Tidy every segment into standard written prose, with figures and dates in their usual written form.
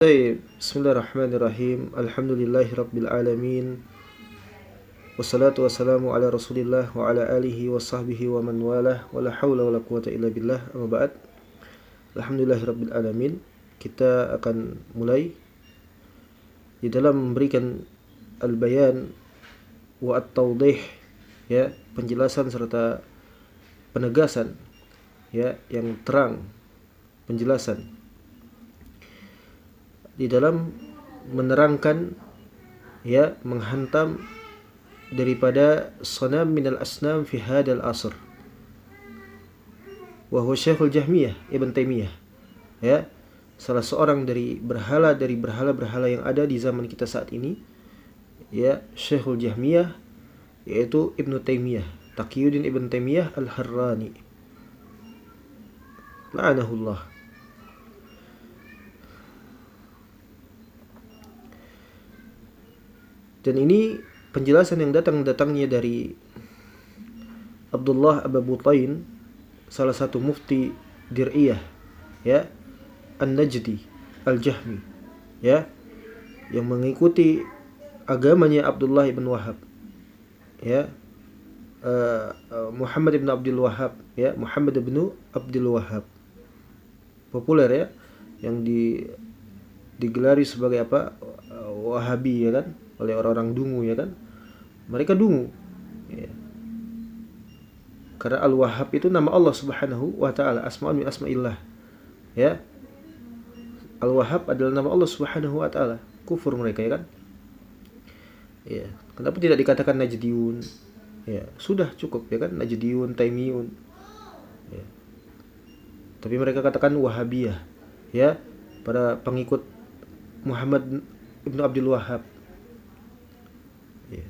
Baik, bismillahirrahmanirrahim. Alhamdulillahirabbil alamin. Wassalatu wassalamu ala Rasulillah wa ala alihi wa sahbihi wa man walah. Wala haula wala quwata illa billah. Amma ba'd. Alhamdulillahirabbil alamin. Kita akan mulai di dalam memberikan al-bayan wa at-tawdih, ya, penjelasan serta penegasan, ya, yang terang, penjelasan di dalam menerangkan, ya, menghantam daripada sanam minal asnam fi hadal asr, wa huwa Syekhul Jahmiyah Ibn Taimiyah, ya, salah seorang dari berhala-berhala yang ada di zaman kita saat ini, ya, Syekhul Jahmiyah, yaitu Ibn Taimiyah, Taqiyuddin Ibn Taimiyah Al-Harrani, la'anahullah. Dan ini penjelasan yang datangnya dari Abdullah Abu Butain, salah satu mufti Dir'iyah, ya, An-Najdi Al-Jahmi, ya, yang mengikuti agamanya Abdullah ibn Wahab, ya, Muhammad ibn Abdul Wahab, ya, Muhammad ibn Abdul Wahab, populer, ya, yang digelari sebagai apa, Wahabi, ya kan, oleh orang-orang dungu, ya kan, mereka dungu, ya. Karena Al-Wahhab itu nama Allah Subhanahu wa taala, asma'un min asma'illah, ya. Al-Wahhab adalah nama Allah Subhanahu wa taala. Kufur mereka, ya kan, ya. Kenapa tidak dikatakan Najdiyun? Ya, sudah cukup, ya kan, Najdiyun, Taimiyun, ya. Tapi mereka katakan Wahabiyah, ya, para pengikut Muhammad ibn Abdul Wahhab, ya.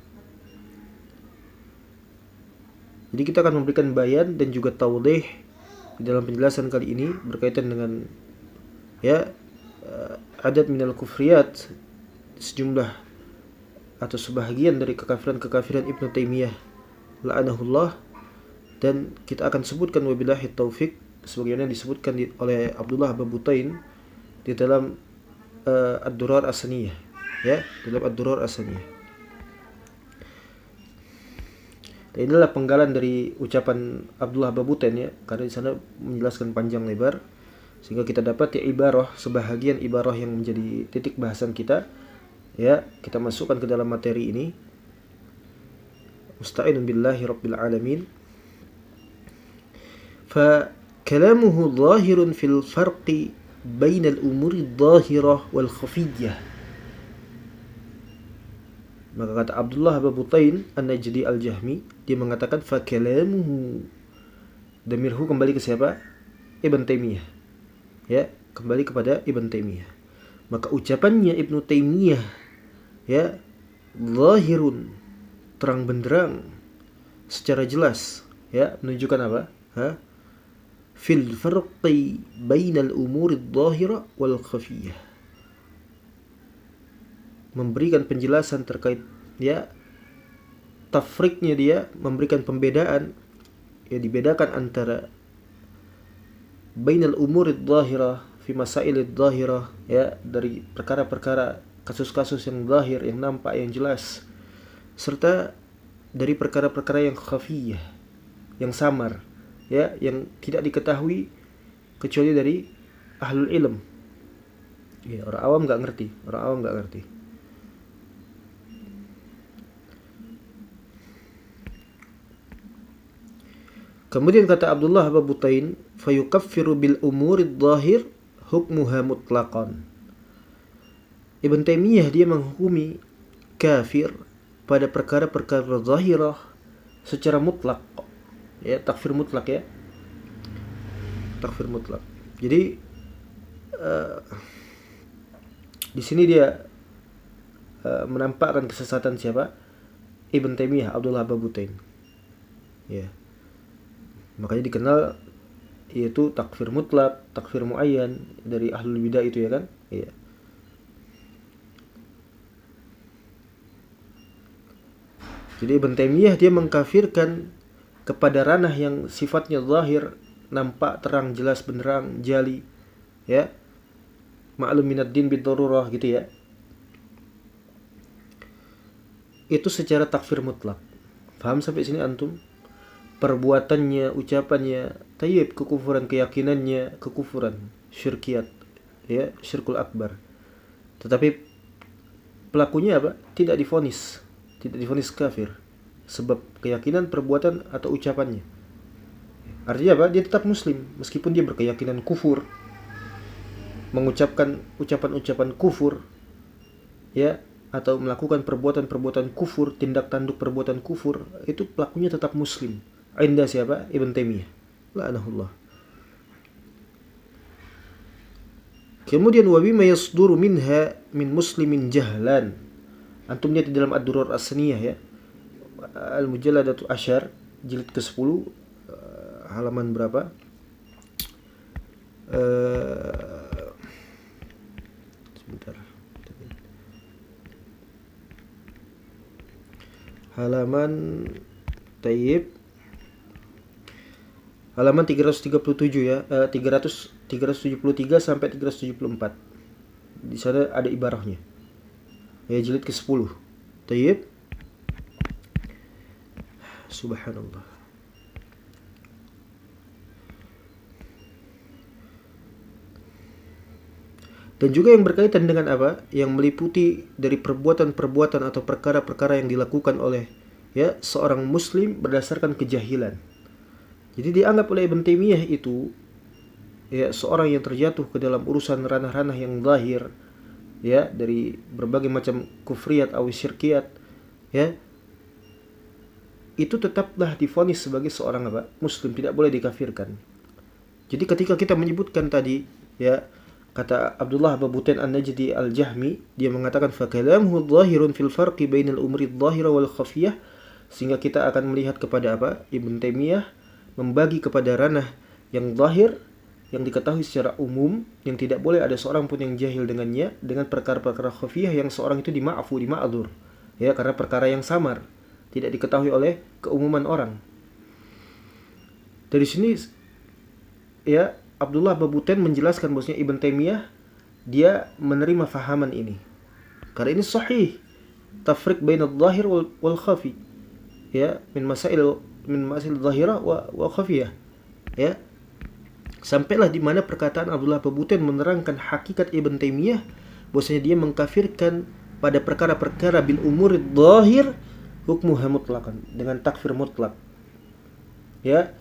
Jadi kita akan memberikan bayan dan juga tawdih di dalam penjelasan kali ini berkaitan dengan, ya, adat minal kufriyat, sejumlah atau sebahagian dari kekafiran Ibnu Taimiyah la'anahullah, dan kita akan sebutkan wabillahi taufik sebagaimana disebutkan oleh Abdullah Abu Butain di dalam Ad-Durar As-Saniyah, ya, dalam Ad-Durar As-Saniyah. Dan inilah penggalan dari ucapan Abdullah Abu Butain, ya, karena di sana menjelaskan panjang lebar sehingga kita dapat, ya, ibarah, sebahagian ibarah yang menjadi titik bahasan kita, ya, kita masukkan ke dalam materi ini. Musta'inun billahi rabbil alamin. Fa kalamuhu zahirun fil farqi bainal umuri dhahirah wal khafiyyah. Maka kata Abdullah Abu Butain An-Najdi Al-Jahmi, dia mengatakan fa kalamuhu, damirhu kembali ke siapa? Ibn Taimiyah, ya, kembali kepada Ibn Taimiyah. Maka ucapannya Ibnu Taimiyah, ya, zahirun, terang benderang, secara jelas, ya, menunjukkan apa? Fil farqi bainal umuri dhahira wal khafiyah, memberikan penjelasan terkait, ya, tafriknya, dia memberikan pembedaan, ya, dibedakan antara bainal umuri dhahira fi masailid dhahira, ya, dari perkara-perkara, kasus-kasus yang zahir, yang nampak, yang jelas, serta dari perkara-perkara yang khafiyah, yang samar, ya, yang tidak diketahui kecuali dari ahlul ilm, ya, orang awam nggak ngerti. Kemudian kata Abdullah Abu Butain, fayukaffiru bil umurid dhahir hukmuha mutlaqan. Ibn Taimiyah dia menghukumi kafir pada perkara-perkara zahirah secara mutlak, ya, takfir mutlak, ya, takfir mutlak. Jadi di sini dia menampakkan kesesatan siapa? Ibn Taimiyah, Abdullah Abu Butain, ya. Makanya dikenal yaitu takfir mutlak, takfir muayyan dari ahlul bidah itu, ya kan, iya. Jadi Ibn Taimiyah dia mengkafirkan kepada ranah yang sifatnya zahir, nampak, terang, jelas, benderang, jali, ya, ma'lum minad din bid-darurah gitu ya. Itu secara takfir mutlak. Paham sampai sini antum? Perbuatannya, ucapannya, tayyib, kekufuran, keyakinannya, kekufuran, syirkiyat, ya, syirkul akbar. Tetapi pelakunya apa? Tidak divonis kafir sebab keyakinan, perbuatan atau ucapannya. Artinya apa? Dia tetap muslim meskipun dia berkeyakinan kufur, mengucapkan ucapan-ucapan kufur, ya, atau melakukan perbuatan-perbuatan kufur, tindak tanduk perbuatan kufur, itu pelakunya tetap muslim. Indah siapa? Ibn Taimiyah la'anahullah. Kemudian wa bima yasduru minha min muslimin jahlan. Antum lihat di dalam Ad-Durar As-Saniyah ya. Al-Mujalladatu Asyar jilid ke-10 halaman berapa? Sebentar. Halaman tayyib. Halaman 337 ya, 373 sampai 374. Di sana ada ibarahnya. Ya, jilid ke-10. Tayyib. Subhanallah. Dan juga yang berkaitan dengan apa? Yang meliputi dari perbuatan-perbuatan atau perkara-perkara yang dilakukan oleh ya seorang muslim berdasarkan kejahilan. Jadi dianggap oleh Ibn Taimiyah itu ya seorang yang terjatuh ke dalam urusan ranah-ranah yang zahir ya dari berbagai macam kufriyat atau syirkiyat ya, itu tetaplah divonis sebagai seorang apa? Muslim, tidak boleh dikafirkan. Jadi ketika kita menyebutkan tadi ya kata Abdullah Babutain An-Najdi Al-Jahmi, dia mengatakan fa kalamuhu dhahirun fil farqi bainal umuri adh-dhahira wal khafiyah, sehingga kita akan melihat kepada apa? Ibn Taimiyah membagi kepada ranah yang zahir, yang diketahui secara umum, yang tidak boleh ada seorang pun yang jahil dengannya, dengan perkara-perkara khafiyah yang seorang itu dima'fu, dima'dzur. Ya, karena perkara yang samar, tidak diketahui oleh keumuman orang. Dari sini ya Abdullah Babutain menjelaskan bahwasanya Ibn Taimiyah dia menerima fahaman ini. Karena ini sahih. Tafriq bainadh dhahir wal khafi. Ya, min masail zahirah wa khafiyah. Ya. Sampailah di mana perkataan Abdullah Babutain menerangkan hakikat Ibn Taimiyah bahwasanya dia mengkafirkan pada perkara-perkara bil umur dhahir hukmuha mutlaqan, dengan takfir mutlak. Ya,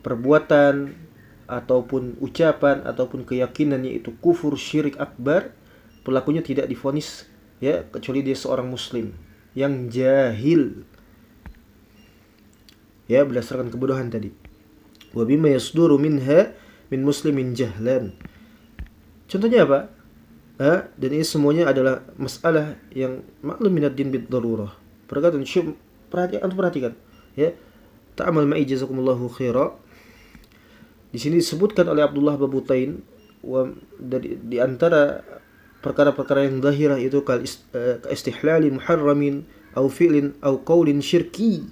perbuatan ataupun ucapan ataupun keyakinan yaitu kufur syirik akbar, pelakunya tidak divonis ya kecuali dia seorang muslim yang jahil ya berdasarkan kebodohan tadi. Wa bima yasduru minha min muslimin jahlan. Contohnya apa? Dan ini semuanya adalah masalah yang maklum minad din bid darurah. Perkataan syum, perhatikan ya. Ta'amal ma'i jazakumullahu khaira. Di sini disebutkan oleh Abdullah Babutain di antara perkara-perkara yang zahirah itu kal istihlali muharramin au fi'lin au qaulin syirki.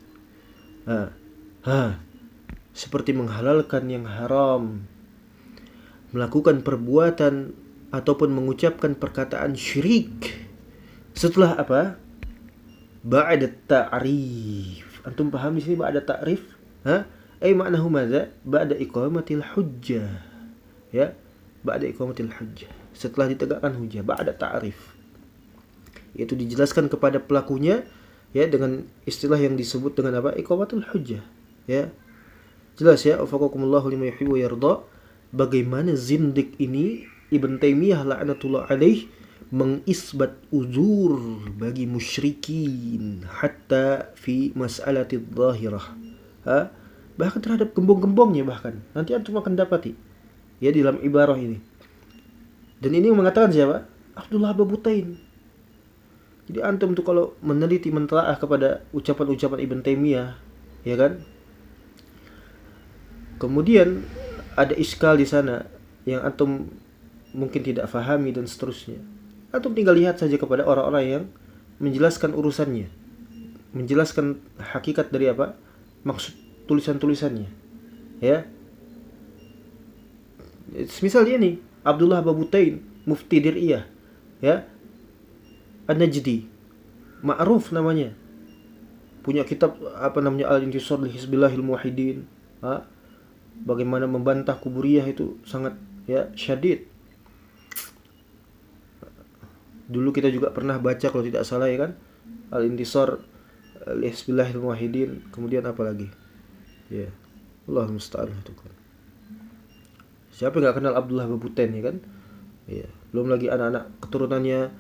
Seperti menghalalkan yang haram, melakukan perbuatan ataupun mengucapkan perkataan syirik setelah apa? Ba'da ta'rif. Antum paham di sini ba'da ta'rif? Ay maknahu madza? Ba'da iqamatil hujjah. Ya, ba'da iqamatil hujjah. Setelah ditegakkan hujjah, ba'da ta'rif. Yaitu dijelaskan kepada pelakunya ya dengan istilah yang disebut dengan apa? Iqamatul hujjah. Ya. Jelas ya, wafaqakumullahu lima yuhibbu wa yarda. Bagaimana zindik ini Ibn Taimiyah la'natullah alaih mengisbat uzur bagi musyrikin hatta fi mas'alatid dhahirah. Bahkan terhadap gembong-gembongnya, bahkan nanti antum akan dapati ya di dalam ibarah ini. Dan ini yang mengatakan siapa? Abdullah Babutain. Jadi antum tuh kalau meneliti mentelaah kepada ucapan-ucapan Ibn Taimiyah, ya kan? Kemudian ada iskal di sana yang antum mungkin tidak fahami dan seterusnya. Antum tinggal lihat saja kepada orang-orang yang menjelaskan urusannya, menjelaskan hakikat dari apa? Maksud tulisan-tulisannya. Ya. Misalnya nih, Abdullah Babutain Mufti Diriyah, ya, An-Najdi, ma'ruf namanya. Punya kitab apa namanya, Al-Intisar li Hizbillahil Muwahhidin. Bagaimana membantah kuburiyah itu sangat ya syadid. Dulu kita juga pernah baca kalau tidak salah ya kan, Al-Intisar li Hizbillahil Muwahhidin. Kemudian apa lagi? Ya, Allah musta'an itu kan. Siapa yang nggak kenal Abdullah Babutain ya kan? Ya, belum lagi anak-anak keturunannya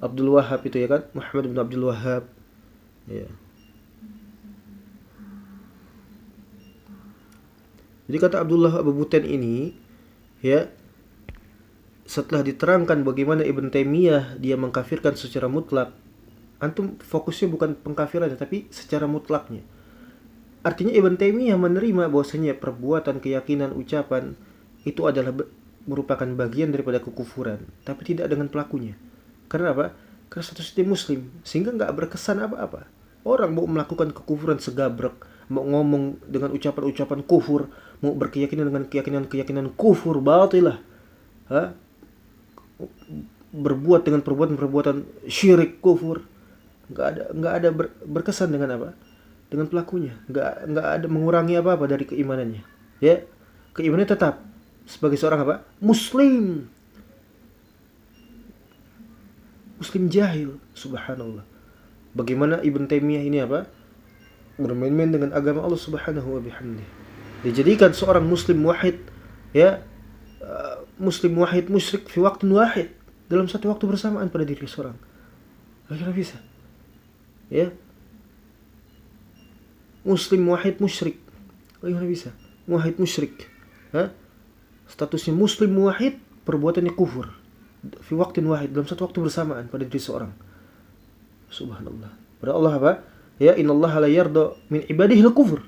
Abdul Wahhab itu ya kan, Muhammad bin Abdul Wahhab. Ya. Jadi kata Abdullah Babutain ini, ya, setelah diterangkan bagaimana Ibn Taimiyah dia mengkafirkan secara mutlak, antum fokusnya bukan pengkafirannya tapi secara mutlaknya. Artinya Ibn Taimiyah menerima bahwasanya perbuatan, keyakinan, ucapan itu adalah merupakan bagian daripada kekufuran, tapi tidak dengan pelakunya. Karena apa? Karena status dia muslim, sehingga nggak berkesan apa-apa. Orang mau melakukan kekufuran segabrek, mau ngomong dengan ucapan-ucapan kufur, mau berkeyakinan dengan keyakinan-keyakinan kufur batilah, berbuat dengan perbuatan-perbuatan syirik kufur, nggak ada berkesan dengan apa? Dengan pelakunya, nggak ada mengurangi apa-apa dari keimanannya. Ya, keimanannya tetap sebagai seorang apa? Muslim jahil, subhanallah. Bagaimana Ibn Taimiyah ini apa? Bermain-main dengan agama Allah Subhanahu wa bihamdih. Dijadikan seorang muslim wahid, ya, muslim wahid musyrik fi waktu wahid, dalam satu waktu bersamaan pada diri seorang. Bagaimana bisa? Ya. Muslim wahid musyrik. Bagaimana bisa? Wahid musyrik. Statusnya muslim wahid, perbuatannya kufur. Fi waktu wahid, dalam satu waktu bersamaan pada diri seorang. Subhanallah. Pada Allah apa? Ya, innallaha la yarda min ibadihi al-kufur.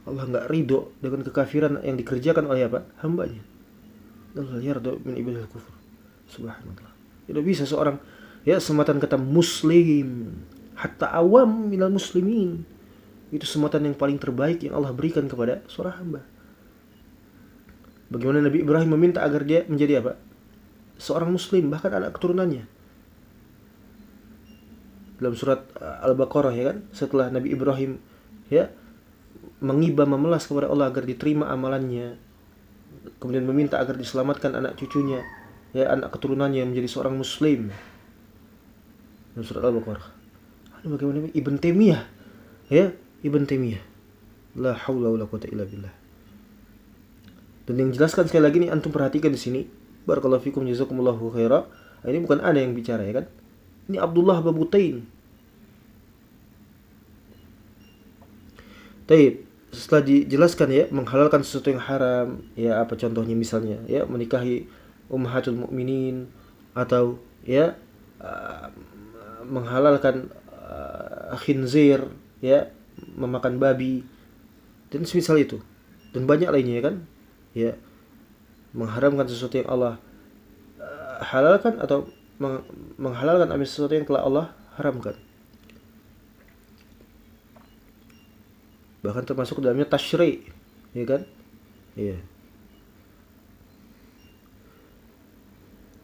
Allah enggak ridho dengan kekafiran yang dikerjakan oleh apa? Hambanya. Allah yarda min ibadihi al-kufur. Subhanallah. Tidak bisa seorang ya sematan kata muslim, hatta awam minal muslimin. Itu sematan yang paling terbaik yang Allah berikan kepada seorang hamba. Bagaimana Nabi Ibrahim meminta agar dia menjadi apa? Seorang muslim, bahkan anak keturunannya. Dalam surat Al-Baqarah ya kan, setelah Nabi Ibrahim ya mengiba memelas kepada Allah agar diterima amalannya, kemudian meminta agar diselamatkan anak cucunya, ya anak keturunannya menjadi seorang muslim. Dalam surat Al-Baqarah. Bagaimana Ibn Taimiyah, ya Ibn Taimiyah, la haula wala quwata illa billah. Dan yang jelaskan sekali lagi nih, antum perhatikan di sini, barakallahu fikum jazakumullahu khaira. Ini bukan ada yang bicara ya kan, ini Abdullah Babutain. Taib, setelah dijelaskan ya menghalalkan sesuatu yang haram, ya apa contohnya misalnya ya menikahi ummahatul mukminin, atau ya menghalalkan khinzir, ya memakan babi dan semisal itu, dan banyak lainnya ya kan, ya mengharamkan sesuatu yang Allah halalkan atau menghalalkan sesuatu yang telah Allah haramkan. Bahkan termasuk dalamnya tasyri', ya kan? Iya.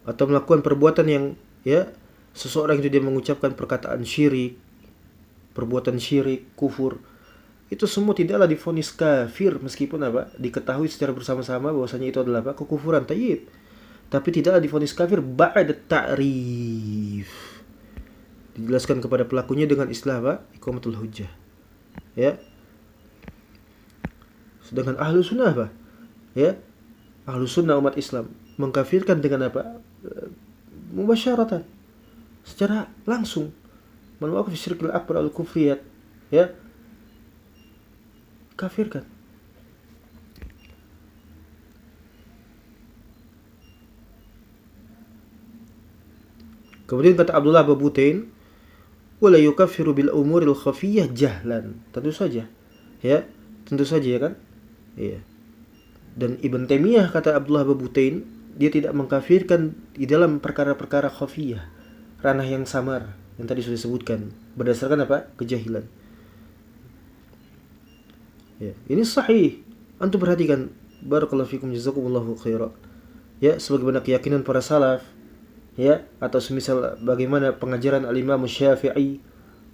Atau melakukan perbuatan yang ya seseorang itu dia mengucapkan perkataan syirik, perbuatan syirik, kufur. Itu semua tidaklah divonis kafir meskipun apa? Diketahui secara bersama-sama bahwasanya itu adalah apa? Kekufuran, tayyib. Tapi tidaklah divonis kafir ba'da ta'rif. Dijelaskan kepada pelakunya dengan istilah apa? Iqamatul hujjah. Ya. Sedangkan ahlu sunnah apa? Ya. Ahlu sunnah umat Islam mengkafirkan dengan apa? Mubasyaratan. Secara langsung. Man waqafa fi syirkil akbar al-kufriyat. Ya. Kafirkan. Kemudian kata Abdullah Babutain, wala yukaffiru bil umuril khafiyah jahlan. Tentu saja. Ya, tentu saja ya kan? Iya. Dan Ibn Taimiyah kata Abdullah Babutain, dia tidak mengkafirkan di dalam perkara-perkara khafiyah, ranah yang samar yang tadi sudah disebutkan, berdasarkan apa? Kejahilan. Ya, ini sahih. Antum perhatikan, barakallahu fikum jazakumullahu khairan. ya, sebagaimana keyakinan para salaf, ya, atau semisal bagaimana pengajaran al-Imam Syafi'i,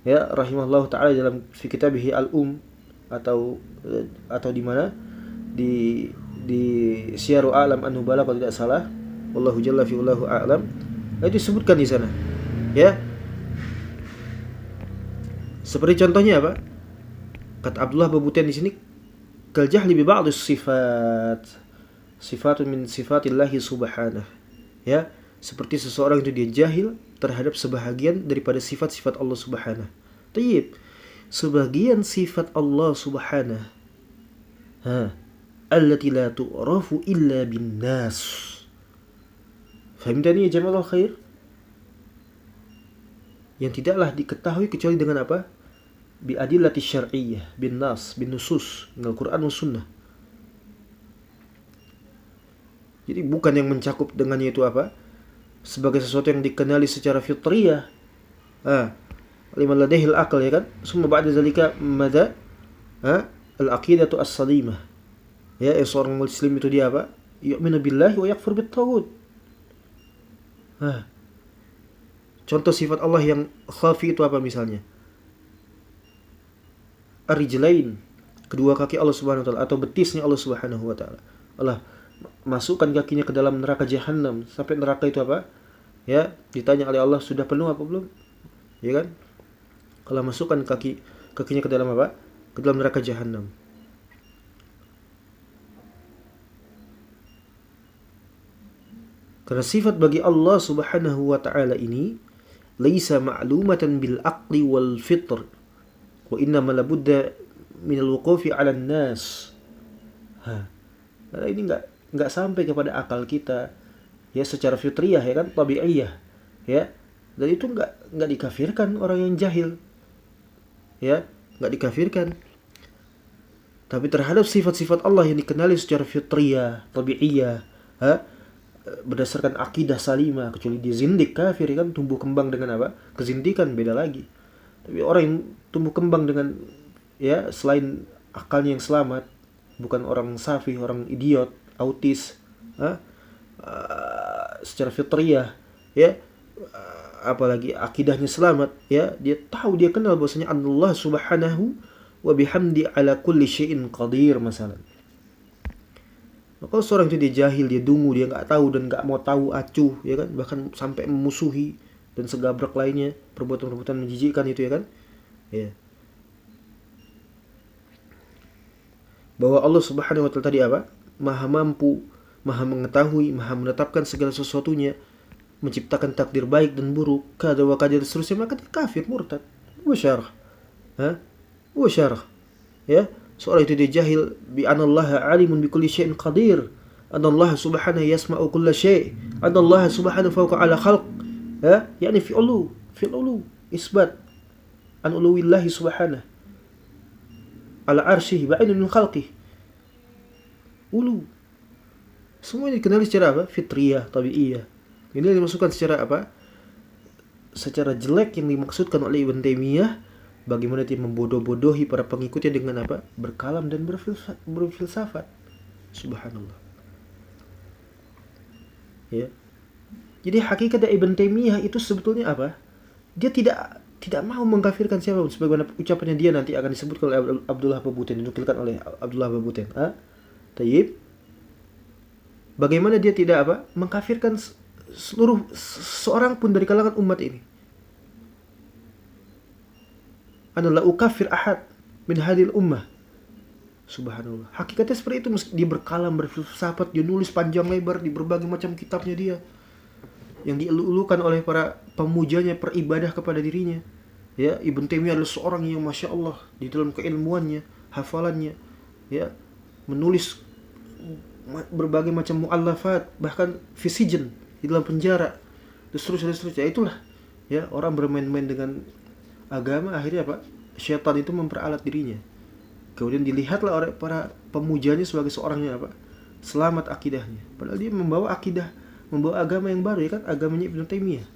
ya, rahimahullah taala dalam fi kitabih al-Um, atau di mana, di Syiarul A'lam An-Nubala kalau tidak salah, wallahu jalla fi ulahu a'lam. Itu disebutkan di sana, ya. Seperti contohnya apa? Kata Abdullah Babutin di sini, kal jahli bi ba'd sifatun min sifatillahi subhanahu, ya, seperti seseorang itu dia jahil terhadap sebahagian daripada sifat-sifat Allah Subhanahu. Tayyib, sebagian sifat Allah Subhanahu, allati la tu'rafu illa bin nas. Fahimtani ya jazakallahu khair? Yang tidaklah diketahui kecuali dengan apa? Bi adillati syar'iyyah, bin nas, bin nusus, min al-Qur'an wa sunnah. Jadi bukan yang mencakup dengannya itu apa? Sebagai sesuatu yang dikenali secara fitriyah. Liman ladehil akal, ya kan? Summa ba'da zalika mada? Al-aqidatu as-salimah. Ya, seorang muslim itu dia apa? Yu'minu billahi wa yakfur bit-taghut. Contoh sifat Allah yang khafi itu apa misalnya? Ar-rijlain, kedua kaki Allah Subhanahu wa taala, atau betisnya Allah Subhanahu wa taala. Allah masukkan kakinya ke dalam neraka jahanam, sampai neraka itu apa? Ya, ditanya oleh Allah, sudah penuh apa belum? Ya kan? Kalau masukkan kakinya ke dalam apa? Ke dalam neraka jahanam. Karena sifat bagi Allah Subhanahu wa taala ini laisa ma'lumatan bil aqli wal fitr, wa inna ma labudda min al-wuqufi 'ala an-nas. Karena ini enggak sampai kepada akal kita, ya, secara fitriyah, ya kan, tabi'iyah, ya. Dan itu enggak dikafirkan orang yang jahil, ya, enggak dikafirkan. Tapi terhadap sifat-sifat Allah yang dikenali secara fitriyah, tabi'iyah, berdasarkan akidah salimah, kecuali dia zindik, kafir, ya kan, tumbuh kembang dengan apa? Kezindikan, beda lagi. Tapi orang yang tumbuh kembang dengan, ya, selain akalnya yang selamat, bukan orang safi, orang idiot, autis, secara fitriyah, ya, apalagi akidahnya selamat, ya, dia tahu, dia kenal bahwasanya Allah Subhanahu wa bihamdi ala kulli syai'in qadir masalah. Kalau seorang itu dia jahil, dia dungu, dia nggak tahu dan nggak mau tahu, acuh, ya kan, bahkan sampai memusuhi dan segabrak lainnya, perbuatan-perbuatan menjijikkan itu, ya kan, ya. Bahwa Allah Subhanahu wa taala tadi apa? Maha mampu, maha mengetahui, maha menetapkan segala sesuatunya, menciptakan takdir baik dan buruk, kada wa kada seterusnya, maka dia kafir, murtad, musyarah. Musyarah, ya. Seorang itu dia jahil bi anallaha alimun bi kulli syai'in qadir, anallaha subhanahu yasma'u kulla syai', anallaha subhanahu fawqa ala khalq, ya, yani fi ulu isbat an uluwillahi subhanahu ala arsyihi ba'inun min khalqihi. Ulu semua ini dikenali secara apa? Fitriyah, tabi'iyah. Ini dimasukkan secara apa? Secara jelek yang dimaksudkan oleh Ibn Taimiyah, bagaimana dia membodoh-bodohi para pengikutnya dengan apa? Berkalam dan berfilsafat. Subhanallah. Ya. Jadi hakikat dari Ibn Taimiyah itu sebetulnya apa? Dia tidak mau mengkafirkan siapapun, sebagaimana ucapannya dia nanti akan disebutkan oleh Abdullah Babutin, dinukilkan oleh Abdullah Babutin. Tayyib. Bagaimana dia tidak apa? Mengkafirkan seluruh seorang pun dari kalangan umat ini. Ana la ukafir ahad min hadhil ummah. Subhanallah. Hakikatnya seperti itu. Dia berkalam, berfilsafat, dia nulis panjang lebar di berbagai macam kitabnya dia, yang dielu-elukan oleh para pemujanya, peribadah kepada dirinya. Ya, Ibn Taimiyah adalah seorang yang masya Allah di dalam keilmuannya, hafalannya, ya, menulis berbagai macam mu'allafat, bahkan fisijen, di dalam penjara, dan seterusnya. Itulah, ya, orang bermain-main dengan agama, akhirnya apa? Syaitan itu memperalat dirinya. Kemudian dilihatlah oleh para pemujanya sebagai seorang yang apa? Selamat akidahnya. Padahal dia membawa akidah, membawa agama yang baru, ya kan? Agamanya Ibn Taimiyah.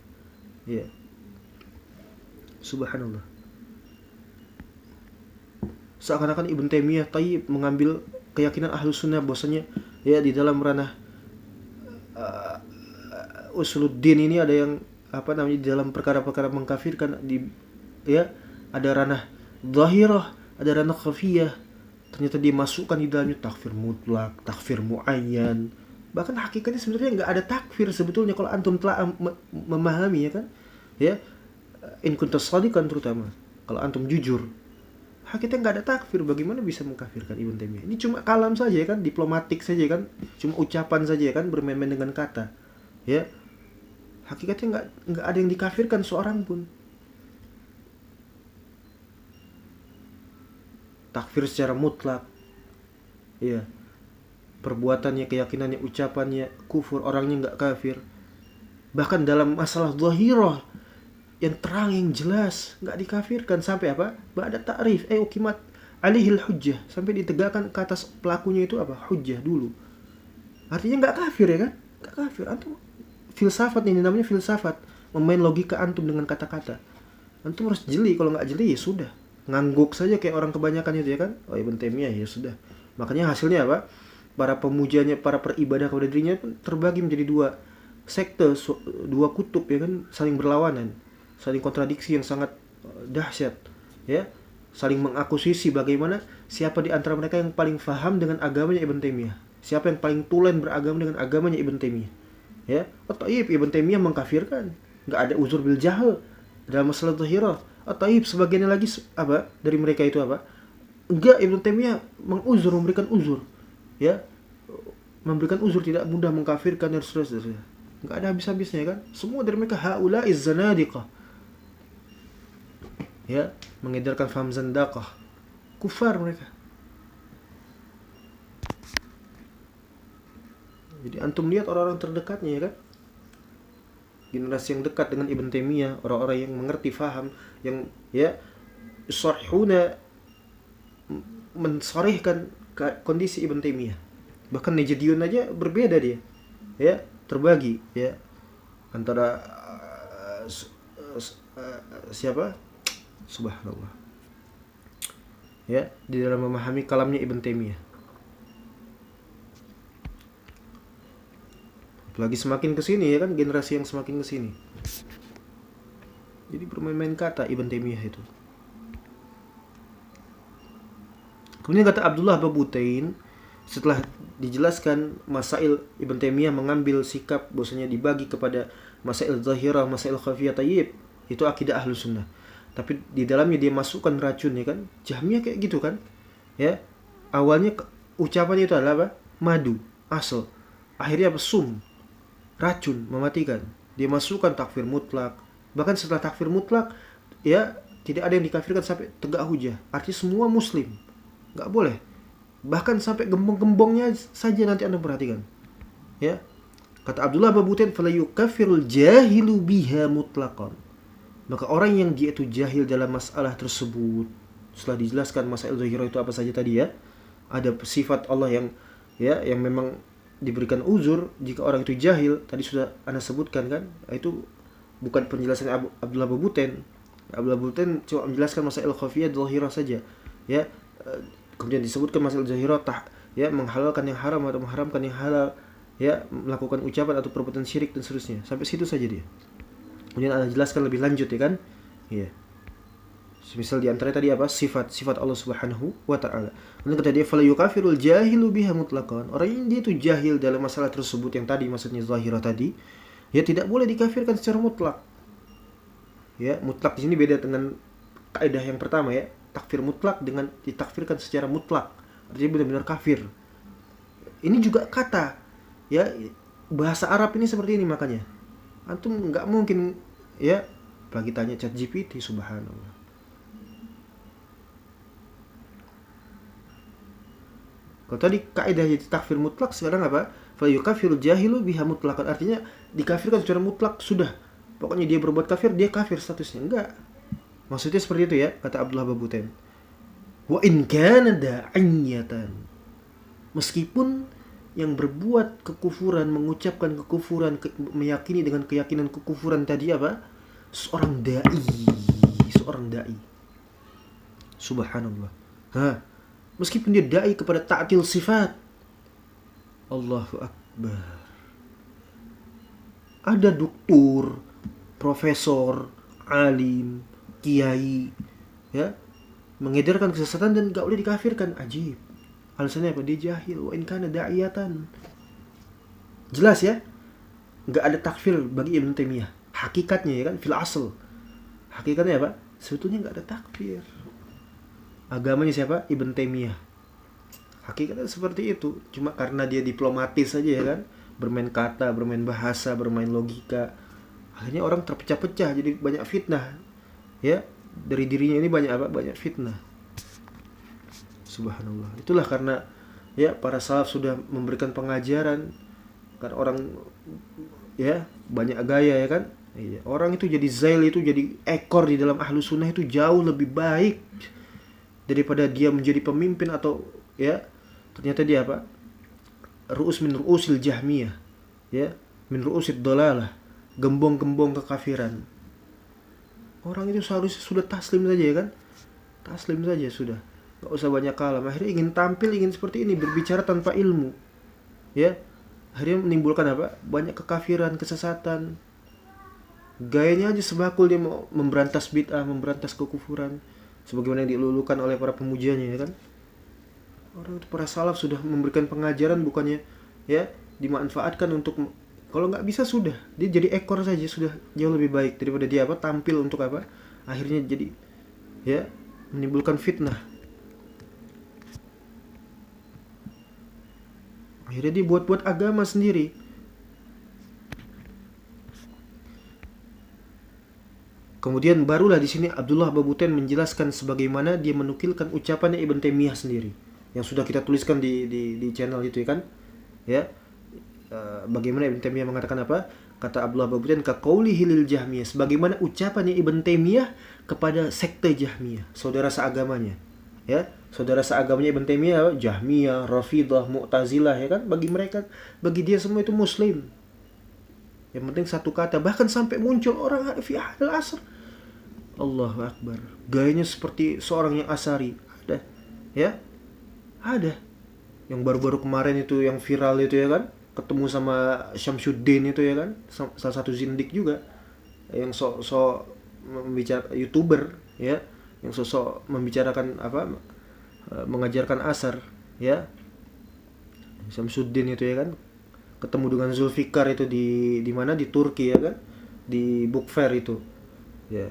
Ya. Subhanallah. Seakan-akan Ibn Taimiyah tayyib mengambil keyakinan Ahlus Sunnah bahwasanya, ya, di dalam ranah usuluddin ini ada yang di dalam perkara-perkara mengkafirkan ya, ada ranah zahirah, ada ranah khafiyah. Ternyata dimasukkan di dalamnya takfir mutlak, takfir muayyan. Bahkan hakikatnya sebenarnya nggak ada takfir sebetulnya kalau antum telah memahami, ya kan? Ya, in kuntas shadiqan, terutama kalau antum jujur, hakikatnya nggak ada takfir. Bagaimana bisa mengkafirkan Ibnu Taimiyah? Ini cuma kalam saja, kan, diplomatik saja, kan, cuma ucapan saja, kan, bermain-main dengan kata. Ya, hakikatnya nggak ada yang dikafirkan seorang pun. Takfir secara mutlak, ya, perbuatannya, keyakinannya, ucapannya kufur, orangnya nggak kafir. Bahkan dalam masalah zahirah yang terang, yang jelas, nggak dikafirkan. Sampai apa? Ba'da ta'rif, uqimat alihil hujjah, sampai ditegakkan ke atas pelakunya itu hujjah dulu. Artinya nggak kafir, ya kan? Nggak kafir. Antum filsafat ini namanya filsafat, memain logika antum dengan kata-kata. Antum harus jeli. Kalau nggak jeli, ya sudah, ngangguk saja kayak orang kebanyakan itu, ya kan? Ibnu Taimiyah, ya sudah. Makanya hasilnya apa? Para pemujanya, para peribadah kepada dirinya terbagi menjadi dua sekte, dua kutub, ya kan? Saling berlawanan, saling kontradiksi yang sangat dahsyat, ya. Saling mengakusisi bagaimana siapa di antara mereka yang paling faham dengan agamanya Ibnu Taimiyah, siapa yang paling tulen beragama dengan agamanya Ibnu Taimiyah, ya. Taib, Ibnu Taimiyah mengkafirkan, nggak ada uzur bil jahl dalam masalah zahirah. Taib, sebagiannya lagi dari mereka itu enggak, Ibnu Taimiyah menguzur, memberikan uzur, ya, memberikan uzur, tidak mudah mengkafirkan, dan seterusnya. Enggak ada habis-habisnya, kan? Semua dari mereka haula'iz zanadiqah, ya, mengedarkan faham zandaqah, kufar mereka. Jadi antum lihat orang-orang terdekatnya, ya kan? Generasi yang dekat dengan Ibnu Taimiyah, orang-orang yang mengerti, faham, yang, ya, sarhuna, mensorehkan kondisi Ibnu Taimiyah. Bahkan Najdiyun aja berbeda dia, ya, terbagi, ya, antara siapa? Subhanallah, ya, di dalam memahami kalamnya Ibnu Taimiyah. Lagi semakin kesini, ya kan, generasi yang semakin kesini. Jadi bermain-main kata Ibnu Taimiyah itu. Kemudian kata Abdullah Babutain, setelah dijelaskan masail Ibnu Taimiyah mengambil sikap bahwasanya dibagi kepada masail zahirah, masail khafiyah, tayyib, itu akidah Ahlus Sunnah. Tapi di dalamnya dia masukkan racun, ya kan? Jahmiyah kayak gitu, kan? Ya. Awalnya ucapannya itu adalah madu, asal. Akhirnya sum, racun, mematikan. Dia masukkan takfir mutlak. Bahkan setelah takfir mutlak, ya, tidak ada yang dikafirkan sampai tegak hujah. Artinya semua muslim, nggak boleh. Bahkan sampai gembong-gembongnya saja nanti Anda perhatikan, ya. Kata Abdullah Babutain, fala yukaffirul jahilu biha mutlaqan. Maka orang yang dia itu jahil dalam masalah tersebut, setelah dijelaskan masalah zahirah itu apa saja tadi, ya, ada sifat Allah yang, ya, yang memang diberikan uzur jika orang itu jahil, tadi sudah Anda sebutkan, kan? Itu bukan penjelasan Abdullah Babutain. Abdullah Babutain cuma menjelaskan masalah khafiyah zahirah saja, ya. Kemudian disebutkan masalah zahirah, ya, menghalalkan yang haram atau mengharamkan yang halal, ya, melakukan ucapan atau perbuatan syirik dan seterusnya. Sampai situ saja dia. Kemudian Anda jelaskan lebih lanjut, ya kan? Ya. Misal di antara tadi sifat Allah Subhanahu wa taala. Kemudian kata dia fala yukafirul jahilu biha mutlaqan. Orang yang dia itu jahil dalam masalah tersebut yang tadi maksudnya zahirah tadi, ya, tidak boleh dikafirkan secara mutlak. Ya, mutlak di sini beda dengan kaidah yang pertama, ya. Takfir mutlak dengan ditakfirkan secara mutlak. Artinya benar-benar kafir. Ini juga kata, ya, bahasa Arab ini seperti ini, makanya antum nggak mungkin, ya, bagi tanya ChatGPT, subhanallah. Kalau tadi kaidah takfir mutlak, sekarang apa? Fa yukafirul jahilu biha mutlaqan. Artinya dikafirkan secara mutlak, sudah. Pokoknya dia berbuat kafir, dia kafir statusnya. Enggak. Maksudnya seperti itu, ya, kata Abdullah Babutain. Wa in kana da'iyatan. Meskipun yang berbuat kekufuran, mengucapkan kekufuran, meyakini dengan keyakinan kekufuran tadi seorang dai. Subhanallah. Meskipun dia dai kepada ta'til sifat. Allahu Akbar. Ada doktor, profesor, alim, kiai, ya, mengedarkan kesesatan dan gak boleh dikafirkan. Ajib. Alasannya apa? Dia jahil. Wa in kana da'iyatan. Jelas ya, gak ada takfir bagi Ibn Taimiyah. Hakikatnya ya kan, fil asl. Hakikatnya apa? Sebetulnya gak ada takfir. Agamanya siapa? Ibn Taimiyah. Hakikatnya seperti itu. Cuma karena dia diplomatis saja ya kan, bermain kata, bermain bahasa, bermain logika, akhirnya orang terpecah-pecah, jadi banyak fitnah. Ya, dari dirinya ini banyak apa? Banyak fitnah. Subhanallah. Itulah karena ya para salaf sudah memberikan pengajaran. Kan orang ya banyak gaya ya kan. Iya. Orang itu jadi zail, itu jadi ekor di dalam ahlu sunnah itu jauh lebih baik daripada dia menjadi pemimpin atau ya ternyata dia apa? Ru'us min ru'usil jahmiyah, ya, min ru'usid dolalah, gembong-gembong kekafiran. Orang itu seharusnya sudah taslim saja ya kan, taslim saja sudah, gak usah banyak kalam. Akhirnya ingin tampil, ingin seperti ini, berbicara tanpa ilmu, ya, akhirnya menimbulkan apa? Banyak kekafiran, kesesatan. Gayanya aja sebakul, dia mau memberantas bid'ah, memberantas kekufuran, sebagaimana yang dilulukan oleh para pemujanya ya kan. Orang itu para salaf sudah memberikan pengajaran, bukannya ya dimanfaatkan untuk, kalau nggak bisa sudah dia jadi ekor saja, sudah jauh lebih baik daripada dia apa tampil untuk apa akhirnya jadi ya menimbulkan fitnah. Akhirnya dia buat-buat agama sendiri. Kemudian barulah di sini Abdullah Babutain menjelaskan sebagaimana dia menukilkan ucapannya Ibn Taimiyah sendiri, yang sudah kita tuliskan di channel itu ya kan, ya. Bagaimana Ibn Taimiyah mengatakan apa? Kata Abdullah Babutain, ka qaulihi lil Jahmiyah, sebagaimana ucapannya Ibn Taimiyah kepada sekte Jahmiyah, saudara seagamanya. Ya, saudara seagamanya Ibn Taimiyah, Jahmiyah, Rafidah, Mu'tazilah ya kan, bagi mereka, bagi dia semua itu muslim. Yang penting satu kata, bahkan sampai muncul orang fi hadal asr. Allahu Akbar. Gayanya seperti seorang yang Asari. Ada. Ya? Ada. Yang baru-baru kemarin itu yang viral itu ya kan, ketemu sama Syamsuddin itu ya kan, salah satu zindik juga, yang sok membicara YouTuber ya, yang sosok membicarakan apa, mengajarkan asar ya. Syamsuddin itu ya kan, ketemu dengan Zulfikar itu di mana, di Turki ya kan, di book fair itu ya.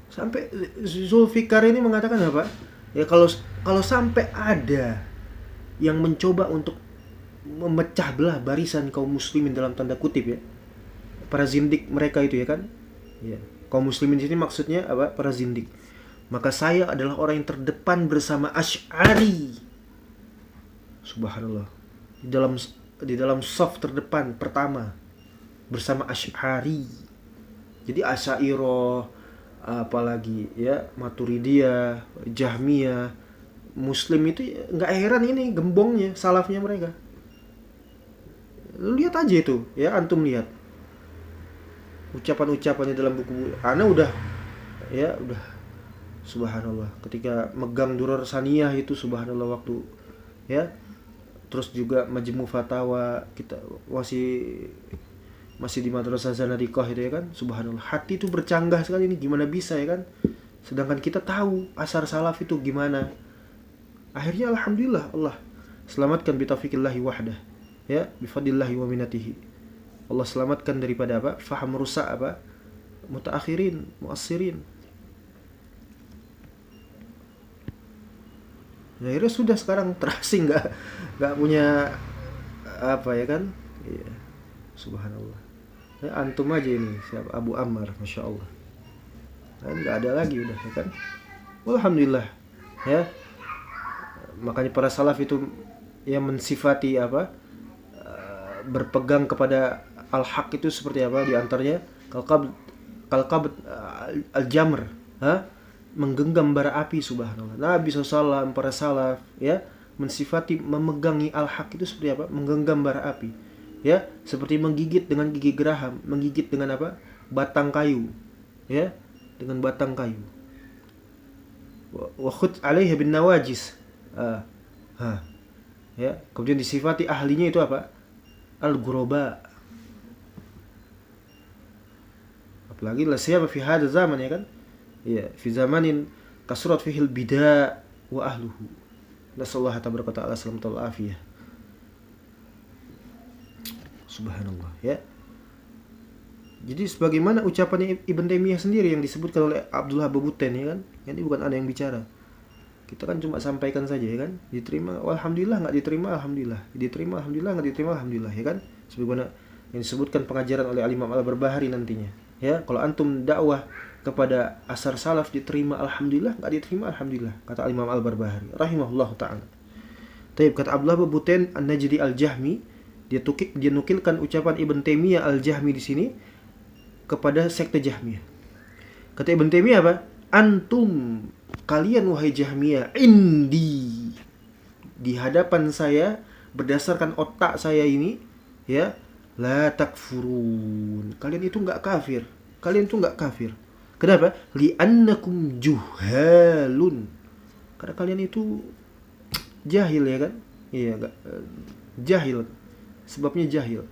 Sampai Zulfikar ini mengatakan apa ya, kalau sampai ada yang mencoba untuk memecah belah barisan kaum muslimin dalam tanda kutip ya, para zindik mereka itu ya kan ya, kaum muslimin di sini maksudnya apa, para zindik, maka saya adalah orang yang terdepan bersama Asy'ari. Subhanallah, di dalam saf terdepan pertama bersama Asy'ari. Jadi Asy'ariyah, apalagi ya Maturidiyah, Jahmiyah, Muslim itu nggak heran ini gembongnya salafnya mereka. Lu lihat aja itu ya, antum lihat ucapan-ucapannya dalam buku. Ana udah subhanallah ketika megang Durar Saniyah itu, subhanallah, waktu ya, terus juga Majmu' Fatawa, kita masih di Madrasah Zanadiqah itu ya kan, subhanallah, hati itu bercanggah sekali, ini gimana bisa ya kan, sedangkan kita tahu asar salaf itu gimana. Akhirnya alhamdulillah Allah selamatkan bitaufiqillahi wahdah ya, bifadlillahi wa minatihi. Allah selamatkan daripada apa, faham rusak apa, mutaakhirin, muassirin. Ya, akhirnya sudah sekarang terasing, nggak punya apa ya kan, iya, subhanallah. Ya, antum aja ini siapa, Abu Ammar, masya Allah, kan nggak ada lagi udah ya kan. Alhamdulillah ya. Makanya para salaf itu yang mensifati apa, berpegang kepada al-haq itu seperti apa, di antaranya kalqab al-jamr, menggenggam bara api, subhanallah. Nabi SAW, para salaf ya mensifati memegangi al-haq itu seperti apa, menggenggam bara api ya, seperti menggigit dengan gigi geraham, menggigit dengan apa, batang kayu ya, dengan batang kayu. Wa khud 'alaiha bin nawajis. Ya, kemudian disifati ahlinya itu apa, al-ghuraba Apalagi la siyama fi hadha zaman, ya kan? Ya, fi zamanin kasurat fihil bida' wa ahluhu. Nasallahu tabaraka ta'ala salamatul afiyah. Subhanallah, ya. Jadi sebagaimana ucapannya Ibn Taimiyah sendiri yang disebutkan oleh Abdullah Babuten, ya kan? Ini bukan ana yang bicara. Kita kan cuma sampaikan saja, ya kan? Diterima alhamdulillah, enggak diterima alhamdulillah. Diterima alhamdulillah, enggak diterima alhamdulillah, ya kan? Sebagaimana yang disebutkan pengajaran oleh Al-Imam Al-Barbahari nantinya. Ya, kalau antum dakwah kepada asar salaf diterima alhamdulillah, enggak diterima alhamdulillah, kata Al-Imam Al-Barbahari rahimahullahu taala. Taib, kata Abdullah Babuten An-Najdi Al-Jahmi, dia nukilkan ucapan Ibn Taimiyah Al-Jahmi di sini kepada sekte Jahmiyah. Kata Ibn Taimiyah apa? Antum, kalian wahai Jahmiyah, indi, di hadapan saya berdasarkan otak saya ini, ya, la takfurun. Kalian itu enggak kafir. Kalian itu enggak kafir. Kenapa? Li'annakum juhalun. Karena kalian itu jahil, ya kan? Iya, jahil. Sebabnya jahil.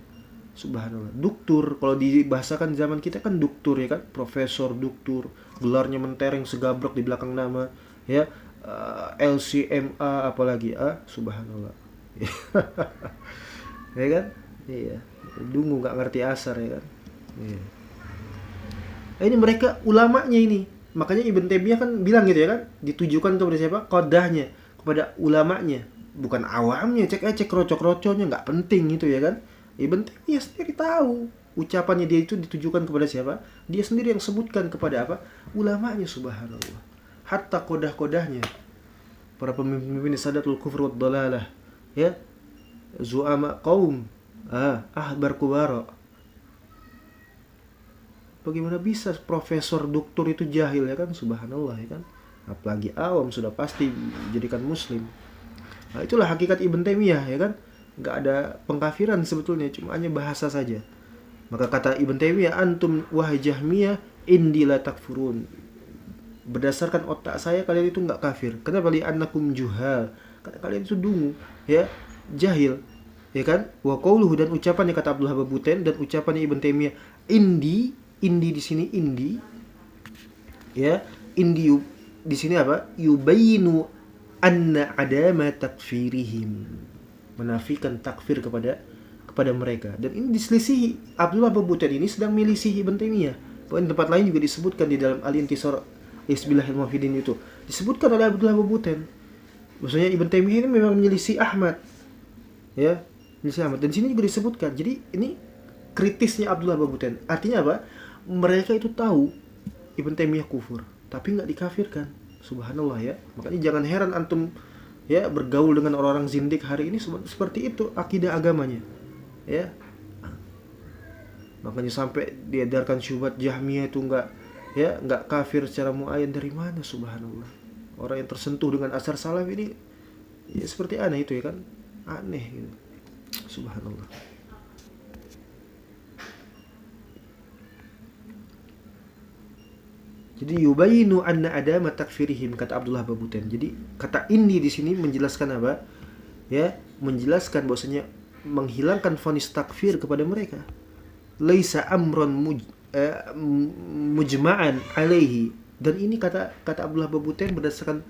Subhanallah. Duktur, kalau dibahasakan zaman kita kan duktur, ya kan? Profesor, duktur, gelarnya mentereng segabrok di belakang nama, ya. LCMA apalagi subhanallah. Ya kan? Iya. Dungu enggak ngerti asar, ya kan? Iya. Ini mereka ulamanya ini. Makanya Ibn Taimiyah kan bilang gitu, ya kan? Ditujukan kepada siapa? Qadahnya, kepada ulamanya, bukan awamnya. Cek rocok-roconya, nggak penting itu, ya kan? Ibn Taimiyah sendiri tahu ucapannya dia itu ditujukan kepada siapa. Dia sendiri yang sebutkan kepada apa? Ulamanya, subhanallah. Hatta kodah-kodahnya, para pemimpin Sadatul Kufr wad Dalalah, ya, zu'ama qaum, ahbar kubara. Bagaimana bisa profesor doktor itu jahil, ya kan? Subhanallah, ya kan? Apalagi awam sudah pasti dijadikan muslim. Nah, itulah hakikat Ibn Taimiyah, ya kan? Nggak ada pengkafiran sebetulnya, cuma hanya bahasa saja. Maka kata Ibn Taimiyah, antum wahai Jahmiyah, indi la takfurun. Berdasarkan otak saya kalian itu nggak kafir. Kenapa? Li'annakum juhal. Karena kalian itu dungu, ya, jahil, ya kan? Wa qauluhu, dan ucapannya kata Abdullah Babuten dan ucapannya Ibn Taimiyah, indi di sini indi, ya, indi di sini apa? Yubayinu anna adama takfirihim, menafikan takfir kepada mereka. Dan ini diselisihi. Abdullah Babuten ini sedang melisihi Ibn Taimiyah. Bahkan tempat lain juga disebutkan di dalam Al-Intisar Isbillahil Muwahhidin itu disebutkan oleh Abdullah Babuten. Maksudnya Ibn Taimiyah ini memang menyelisih Ahmad, ya, menyelisih Ahmad. Dan di sini juga disebutkan. Jadi ini kritisnya Abdullah Babuten. Artinya apa? Mereka itu tahu Ibn Taimiyah kufur, tapi nggak dikafirkan. Subhanallah, ya. Makanya jangan heran antum, ya, bergaul dengan orang-orang zindik hari ini seperti itu akidah agamanya, ya. Makanya sampai diedarkan syubhat Jahmiyah itu nggak kafir secara muayyan. Dari mana? Subhanallah. Orang yang tersentuh dengan asar salaf ini, ya, seperti aneh itu, ya kan? Aneh gitu. Subhanallah. Jadi yubayinu anna adama takfirihim, kata Abdullah Babuten. Jadi kata ini di sini menjelaskan apa? Ya, menjelaskan bahwasanya menghilangkan vonis takfir kepada mereka. Laisa amron mujma'an alaihi. Dan ini kata Abdullah Babuten berdasarkan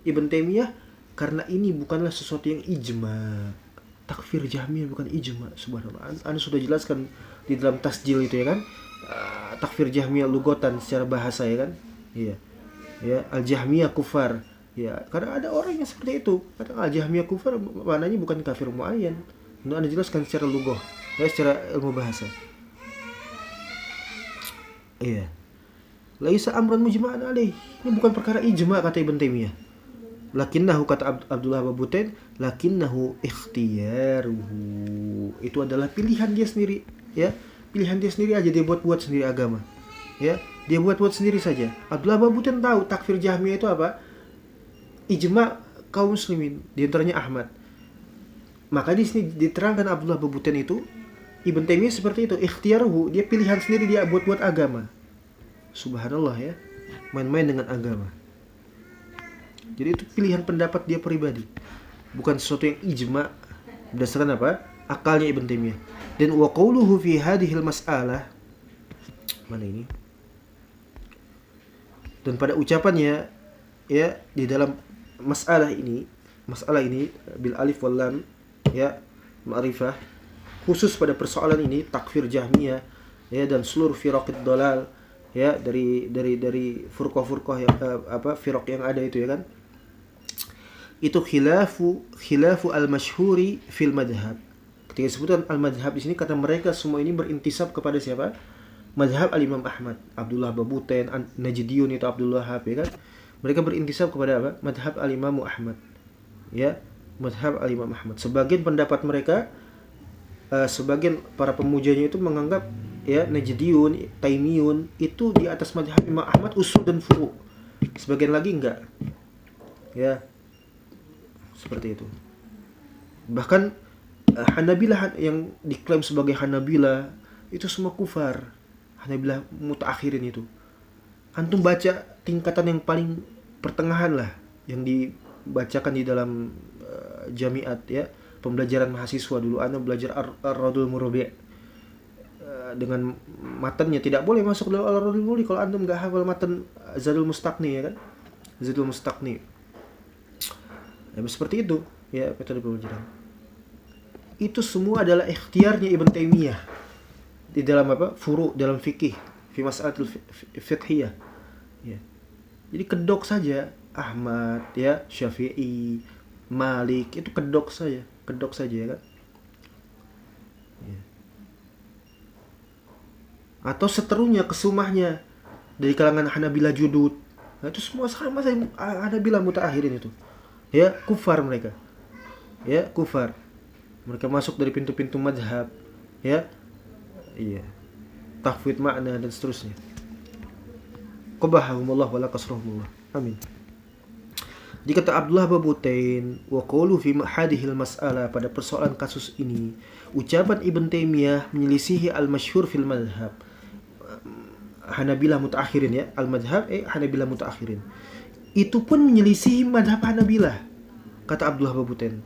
Ibn Taimiyah, karena ini bukanlah sesuatu yang ijma. Takfir Jahmiyah bukan ijma. Subhanallah. Anda sudah jelaskan di dalam tasjil itu, ya kan? Takfir Jahmiyah lugotan secara bahasa, ya kan? Iya. Ya, Al-Jahmiyah kufar. Ya, karena ada orang yang seperti itu. Kata Al-Jahmiyah kufar maknanya bukan kafir muayyan. Untuk Anda jelaskan secara lugoh, ya, secara ilmu bahasa. Iya. Laisa amran mujma'an alaih. Ini bukan perkara ijma, kata Ibn Taimiyah. Lakinnahu, kata Abdullah Babuten, lakinnahu ikhtiyaruhu. Itu adalah pilihan dia sendiri, ya. Pilihan dia sendiri aja, dia buat sendiri agama, ya, dia buat sendiri saja. Abdullah Babuten tahu takfir Jahmiyah itu apa? Ijma kaum muslimin, di antaranya Ahmad. Maka di sini diterangkan Abdullah Babuten itu, Ibn Taimiyah seperti itu, ikhtiyaruhu, dia pilihan sendiri, dia buat agama. Subhanallah, ya, main-main dengan agama. Jadi itu pilihan pendapat dia pribadi, bukan sesuatu yang ijma berdasarkan apa? Akalnya Ibn Taimiyah. Dan wa qawluhu fi hadhil mas'alah, mana ini? Dan pada ucapannya ya di dalam masalah ini bil alif wal lam ya ma'rifah, khusus pada persoalan ini takfir Jahmiyah ya dan seluruh firaqid dalal ya dari furqah-furqah yang firaq yang ada itu ya kan, itu khilafu al-masyhuri fil madhab. Ketika disebutkan al-madhab di sini, kata mereka semua ini berintisab kepada siapa? Madhab al-Imam Ahmad, Abdullah Babuten, Najdiyun itu Abdullah Wahhab ya kan. Mereka berintisab kepada apa? Madhab al-Imam Ahmad. Ya, madhab al-Imam Ahmad. Sebagian pendapat mereka, sebagian para pemujanya itu menganggap ya Najdiyun, Taimiyun itu di atas madhab Imam Ahmad usul dan furu'. Sebagian lagi enggak. Ya. Seperti itu. Bahkan Hanabilah yang diklaim sebagai Hanabilah itu semua kufar. Hanabilah mutaakhirin itu. Antum baca tingkatan yang paling pertengahan lah yang dibacakan di dalam jamiat ya, pembelajaran mahasiswa dulu. Anda belajar Ar-Radul Murabi' dengan matannya, tidak boleh masuk dalam Ar-Radul Murabi kalau antum enggak hafal matan Zadul Mustaqni ya kan. Zadul Mustaqni. Ya, seperti itu ya metode pembelajaran. Itu semua adalah ikhtiarnya Ibn Taimiyah di dalam furu' dalam fikih, fi mas'alatul fiqhiyah ya. Jadi kedok saja Ahmad ya, Syafi'i, Malik itu kedok saja ya kan ya. Atau seterunya kesumahnya dari kalangan Hanabilah Judud. Nah, itu semua sekarang masa Hanabilah mutaakhirin itu ya, kufar mereka ya, kufar. Mereka masuk dari pintu-pintu madhab ya, iya, tahfidz makna dan seterusnya. Qabahahumullah wa la kasrahumullah. Amin. Jika kata Abdullah Babutain wa qawlu fi hadhil mas'alah, pada persoalan kasus ini ucapan Ibn Taimiyah menyelisihi al-masyhur fil madhab Hanabilah mutaakhirin ya, al-madhab Hanabilah mutaakhirin. Itu pun menyelisihi madhab Hanabilah, kata Abdullah Babutain.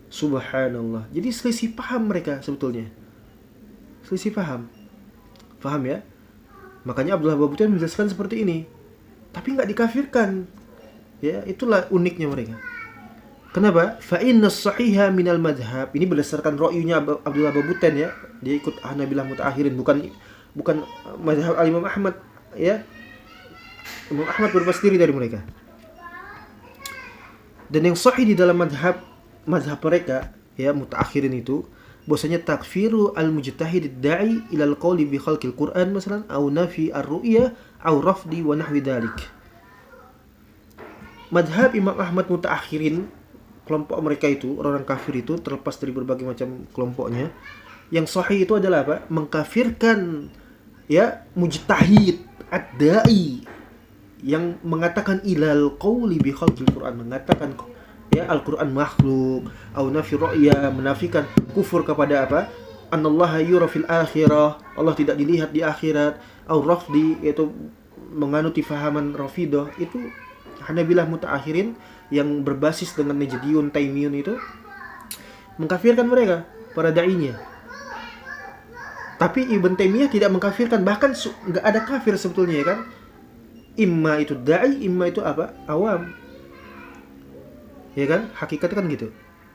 Subhanallah. Jadi selisih paham mereka sebetulnya. Selisih paham. Paham ya? Makanya Abdullah Babutain menjelaskan seperti ini. Tapi enggak dikafirkan. Ya, itulah uniknya mereka. Kenapa? Fa inna as-sahiha minal madhab. Ini berdasarkan ra'yunya Abdullah Babutain ya. Dia ikut Hanabilah mutaakhirin, bukan madhab al-Imam Ahmad ya. Imam Ahmad berlepas diri dari mereka. Dan yang sahih di dalam madhab mereka ya mutaakhirin itu, bahwasanya takfiru al-mujtahid da'i ila al-qawli bi khalqil Qur'an masalan au nafi ar-ru'ya au rafdi wa nahwi dzalik. Madhab Imam Ahmad mutaakhirin, kelompok mereka itu orang kafir itu, terlepas dari berbagai macam kelompoknya, yang sahih itu adalah apa? Mengkafirkan ya mujtahid ad-da'i yang mengatakan ilal qawli bi khalqil Qur'an, mengatakan ya Al-Quran makhluk, au nafi ru'ya, menafikan kufur kepada apa? Anallaha yura fil akhirah, Allah tidak dilihat di akhirat, au rafdi, yaitu menganuti fahaman Rafidah. Itu Hanabilah mutaakhirin yang berbasis dengan Najdiyun, Taimiyun itu mengkafirkan mereka, para da'inya. Tapi Ibn Taimiyah tidak mengkafirkan, bahkan enggak ada kafir sebetulnya ya kan. Imma itu da'i, imma itu apa? Awam. Ya kan? Hakikatnya kan gitu.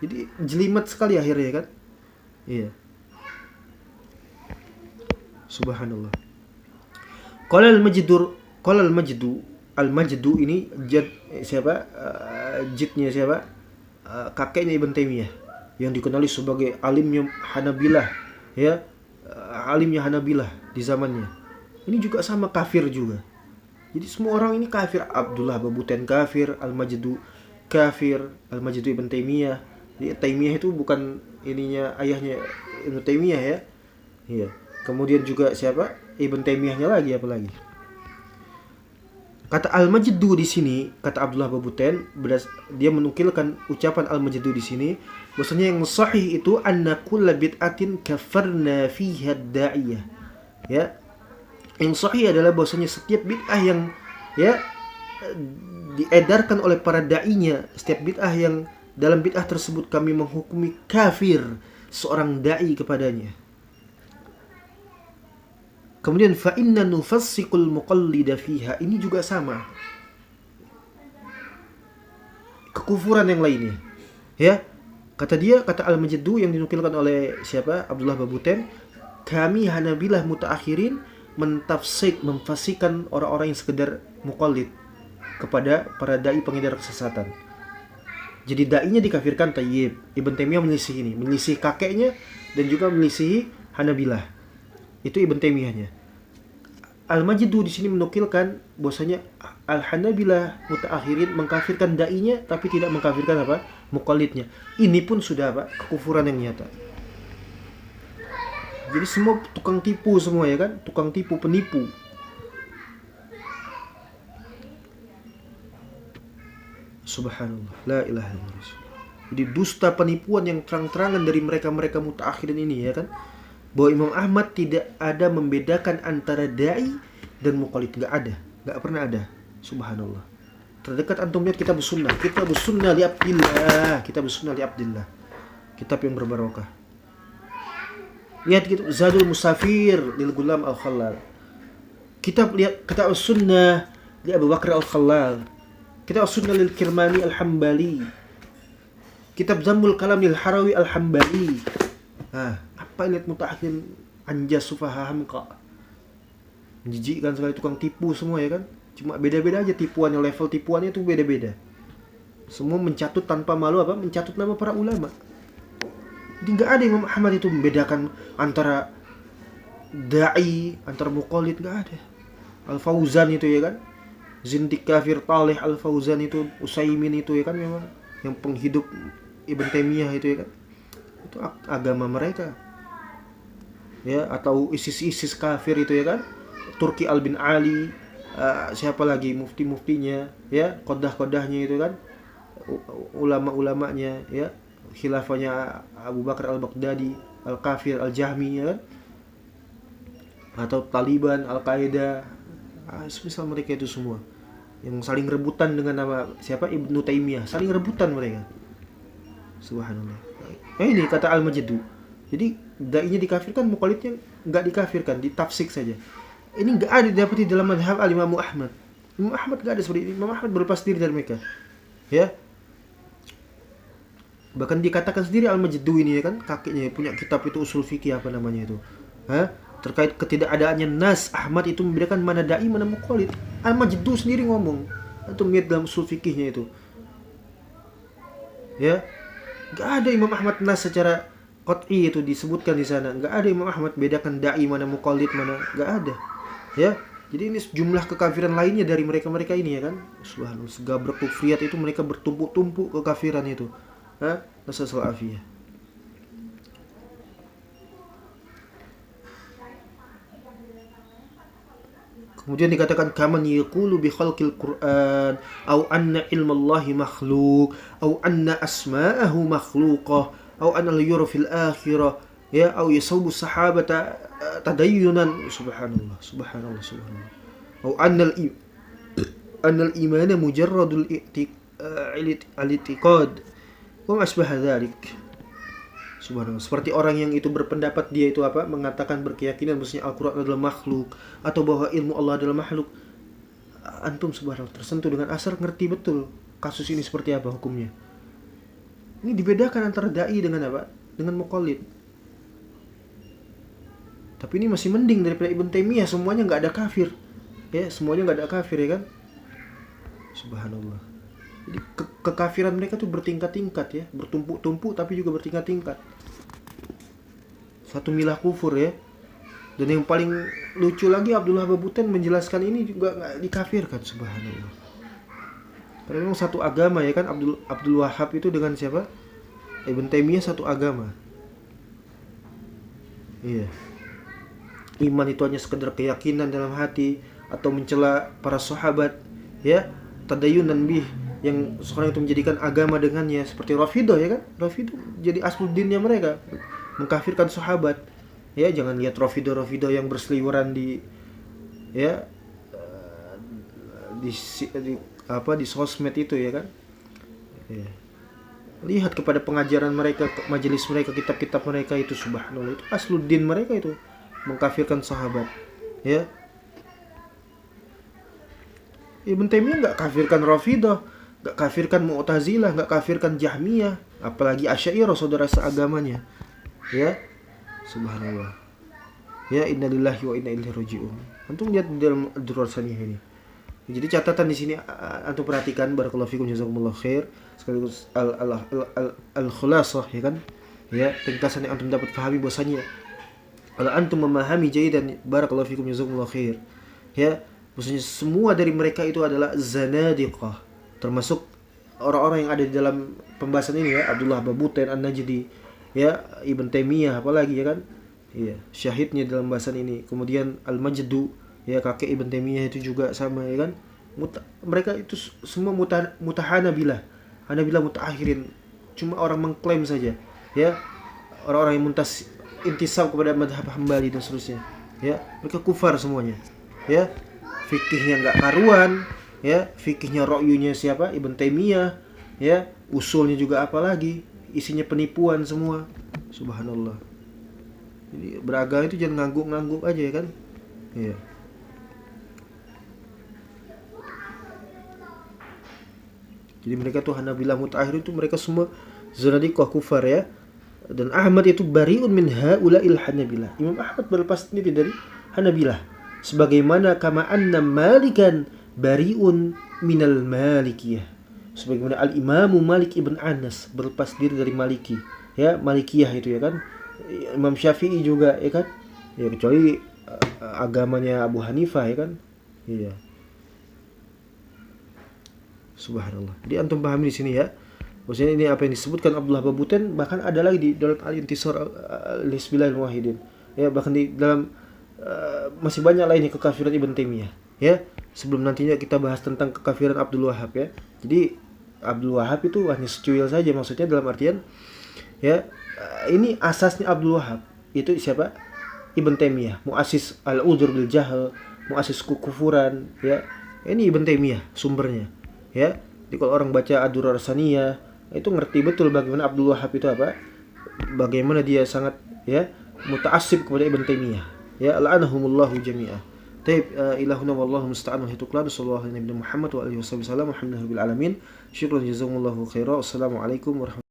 Jadi jelimet sekali akhirnya kan? Iya. Subhanallah. Qala al-Majdu ini siapa? Jidnya siapa? Kakeknya Ibn Taimiyah yang dikenali sebagai alimnya Hanabilah ya. Alimnya Hanabilah di zamannya. Ini juga sama kafir juga. Jadi semua orang ini kafir. Abdullah Babutain kafir, al-Majdu kafir, al-Majdu Ibn Taimiyah. Jadi Taimiyah itu bukan ininya ayahnya Ibn Taimiyah ya. Iya. Kemudian juga siapa? Ibn Taimiyahnya lagi apalagi. Kata al-Majdu di sini, kata Abdullah Babutain, dia menukilkan ucapan al-Majdu di sini, bahwasanya yang sahih itu anna kulla bid'atin kafarna fiha ad-da'iyah. Ya. Yang sahih adalah bahwasanya setiap bid'ah yang ya diedarkan oleh para da'inya, setiap bid'ah yang dalam bid'ah tersebut kami menghukumi kafir seorang da'i kepadanya. Kemudian fa inna nufassiqul muqallida fiha, ini juga sama. Kekufuran yang lainnya. Ya. Kata Al-Majdu yang dinukilkan oleh siapa? Abdullah Babuten, kami Hanabilah mutaakhirin memfasikan orang-orang yang sekedar muqallid kepada para dai pengedar kesesatan. Jadi dai-nya dikafirkan tayyib. Ibn Taimiyah menyelisihi ini, menyelisihi kakeknya dan juga menyelisihi Hanabilah. Itu Ibn Taimiyahnya. Al-Majdu di sini menukilkan bahwasanya Al-Hanabilah mutaakhirin mengkafirkan dai-nya tapi tidak mengkafirkan apa? Muqallidnya. Ini pun sudah apa? Kekufuran yang nyata. Jadi semua tukang tipu semua ya kan? Tukang tipu, penipu. Subhanallah, la ilaha illallah. Jadi dusta penipuan yang terang-terangan dari mereka-mereka mutaakhirin ini ya kan? Bahwa Imam Ahmad tidak ada membedakan antara dai dan muqallid, enggak pernah ada. Subhanallah. Terdekat antum lihat kitab sunnah li Abdillah, kitab yang berbarokah. Lihat gitu, Zadul Musafir lil Gulam Al-Khallal. Kitab sunnah li Abu Bakar Al-Khallal. Kitab sunnah lil Kirmani Al-Hambali. Kitab Zammul Kalam lil Harawi Al-Hambali. Apa lihat mutaakhirin anjas sufaha hamqa. Menjijikkan sekali, tukang tipu semua ya kan? Cuma beda-beda aja tipuannya, level tipuannya itu beda-beda. Semua mencatut tanpa malu apa? Mencatut nama para ulama. Jadi nggak ada Imam Ahmad itu membedakan antara dai, antara muqallid, nggak ada. Al-Fauzan itu ya kan? Zindik kafir talih Al-Fauzan itu, Utsaimin itu ya kan, memang yang penghidup Ibn Taimiyah itu ya kan? Itu agama mereka. Ya, atau ISIS kafir itu ya kan? Turki Al-Bin Ali, siapa lagi mufti-muftinya ya, qadah-qadahnya itu kan, ulama-ulamanya ya, khilafahnya Abu Bakar Al-Baghdadi, Al-Kafir Al-Jahmi ya kan, atau Taliban, Al-Qaeda, semisal mereka itu semua yang saling rebutan dengan nama siapa? Ibnu Taimiyah, saling rebutan mereka. Subhanallah. Ini kata Al-Majdu. Jadi dai-nya dikafirkan, muqallidnya enggak dikafirkan, ditafsik saja. Ini enggak ada didapati dalam mazhab Al-Imam Ahmad. Imam Ahmad enggak ada seperti ini. Imam Ahmad berlepas diri dari mereka. Ya. Bahkan dikatakan sendiri Al-Majdu ini ya kan, kakeknya punya kitab itu usul fikih apa namanya itu. Terkait ketidakadaannya nas, Ahmad itu membedakan mana dai mana muqallid. Al-Majdu sendiri ngomong. Itu lihat dalam usul fikihnya itu. Ya. Enggak ada Imam Ahmad nas secara qat'i itu disebutkan di sana. Enggak ada Imam Ahmad bedakan dai mana muqallid mana, enggak ada. Ya. Jadi ini jumlah kekafiran lainnya dari mereka-mereka ini ya kan. Subhanallah, segabrek kufriyat itu mereka bertumpuk-tumpuk kekafiran itu. Nasallahu afiyah. Kemudian dikatakan kaman yaqulu bi khalqil Qur'an au anna ilmallahi makhluq au anna asma'ahu makhluqah au anna al-yura fil akhirah ya au yasawbu sahabata tadayyunan. Subhanallah. Au anna al-imana mujarradul i'tiqad wa asbah dzalik. Subhanallah. Seperti orang yang itu berpendapat dia itu apa? Mengatakan berkeyakinan bahwasanya Al-Qur'an adalah makhluk atau bahwa ilmu Allah adalah makhluk. Antum subhanallah tersentuh dengan asar, ngerti betul kasus ini seperti apa hukumnya. Ini dibedakan antara dai dengan apa? Dengan muqallid. Tapi ini masih mending daripada Ibn Taimiyah, semuanya enggak ada kafir. Ya, semuanya enggak ada kafir ya kan? Subhanallah. Jadi kekafiran mereka tuh bertingkat-tingkat ya, bertumpuk-tumpuk tapi juga bertingkat-tingkat. Satu milah kufur ya. Dan yang paling lucu lagi Abdullah Babuten menjelaskan ini juga enggak dikafirkan, subhanallah. Karena memang satu agama ya kan, Abdul Wahhab itu dengan siapa? Ibn Taimiyah satu agama. Iya. Iman itu hanya sekedar keyakinan dalam hati atau mencela para sahabat ya, tadayunan bih, yang sekarang itu menjadikan agama dengannya, seperti Rafidah ya kan. Rafidah jadi asluddinnya mereka, mengkafirkan sahabat. Ya, jangan lihat Rafidah yang berseliweran di ya di sosmed itu ya kan. Ya. Lihat kepada pengajaran mereka, majelis mereka, kitab-kitab mereka itu, subhanallah, itu asluddin mereka itu mengkafirkan sahabat. Ya, Ibn Taimiyah nggak kafirkan Rafidah, nggak kafirkan Mu'tazilah, nggak kafirkan Jahmiyah, apalagi Asy'ariyah, saudara seagamanya. Ya, subhanallah. Ya, innalillahi wa inna ilaihi raji'un. Antum lihat di dalam Ad-Durrul Saniyah ini. Jadi catatan di sini antum perhatikan, barakallahu fikum jazakumullah khair, sekaligus al-khulasah, ya kan? Ya, ringkasan yang antum dapat pahami bahwasanya kalau antum memahami jayyidan, barakallahu fikum jazakumullah khair. Ya, maksudnya semua dari mereka itu adalah zanadiqah, termasuk orang-orang yang ada di dalam pembahasan ini ya, Abdullah Babutain An-Najdi, ya, Ibn Taimiyah apalagi, ya kan? Iya, syahidnya dalam bahasan ini. Kemudian Al-Majdu, ya, kakek Ibn Taimiyah itu juga sama, ya kan? Mereka itu semua mutahanabilah, hanabilah mutaakhirin, cuma orang mengklaim saja, ya, orang-orang yang intisab kepada madhab Hambali dan seterusnya, ya, mereka kufar semuanya, ya, fikihnya nggak karuan, ya, fikihnya ro'yunya siapa, Ibn Taimiyah, ya, usulnya juga apalagi, isinya penipuan semua, subhanallah. Jadi beragama itu jangan ngangguk-ngangguk aja, ya kan? Iya. Jadi mereka tuh Hanabilah mutaakhir itu mereka semua zanadiqah kufar, ya. Dan Ahmad itu bariun min haula'il Hanabilah. Imam Ahmad berlepas diri dari Hanabilah. Sebagaimana kama anna Malikan bariun minal Malikiyah. Sebagaimana Al-Imamu Malik ibn Anas berlepas diri dari Maliki. Ya, Malikiyah itu, ya kan? Imam Syafi'i juga, ya kan? Ya, kecuali agamanya Abu Hanifah, ya kan? Iya. Subhanallah. Jadi antum pahami di sini, ya. Maksudnya ini apa yang disebutkan Abdullah Babutain, bahkan ada lagi di dalam Al-Intisar Al-Hisbillahil Muwahhidin. Ya, bahkan di dalam masih banyak lainnya kekafiran Ibn Taimiyah, ya. Sebelum nantinya kita bahas tentang kekafiran Abdul Wahhab, ya. Jadi Abdul Wahhab itu hanya secuil saja, maksudnya dalam artian, ya, ini asasnya Abdul Wahhab itu siapa? Ibn Taimiyah, muassis al-udhur bil jahl, muassis kekufuran, ya. Ini Ibn Taimiyah sumbernya, ya. Jadi kalau orang baca Ad-Durrul Saniyah itu ngerti betul bagaimana Abdul Wahhab itu apa? Bagaimana dia sangat, ya, muta'assib kepada Ibn Taimiyah. Ya, la'anahumullahu jami'ah. Taib, ilahuna wallahu musta'an wa hituqlan. Sallallahu alaihi Muhammad wa alihi wasallam. Alhamdulillahil alamin. Syukran jazakumullahu khairan. Wassalamualaikum warahmatullahi wabarakatuh.